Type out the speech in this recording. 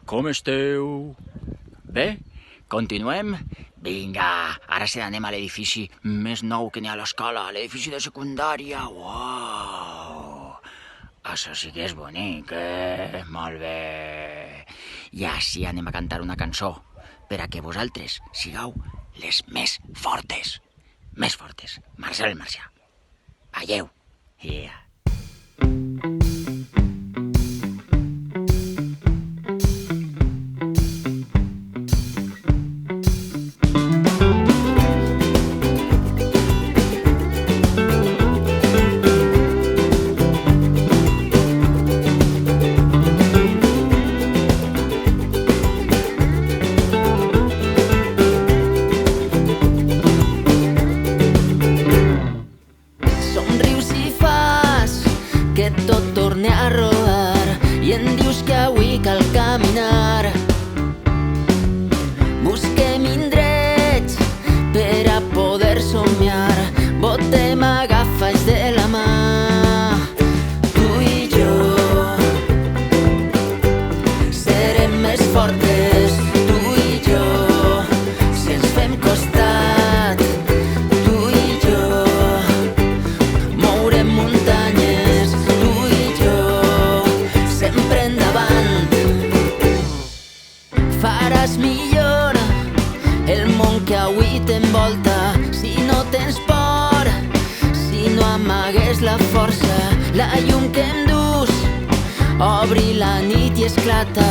Com esteu? Bé? Continuem? Vinga, ara sí anem a l'edifici més nou que n'hi ha a l'escola, l'edifici de secundària. Uau! Això sí que és bonic, Molt bé. I així anem a cantar una cançó per a que vosaltres sigueu les més fortes. Més fortes. Marcel Marcià. Veieu? Yeah. Somrius i fas que tot torni a rodar i em dius que avui cal caminar. Busquem indrets per a poder somiar. Bote m'agafes de la mà. Tu i jo serem més fortes. Tu i jo, si ens fem costat. Tu i jo mourem muntanyes. Tu i jo sempre endavant. Faràs millor el món que avui t'envolta. Si no tens por, si no amagues la força, la llum que em dus, obri la nit i esclata.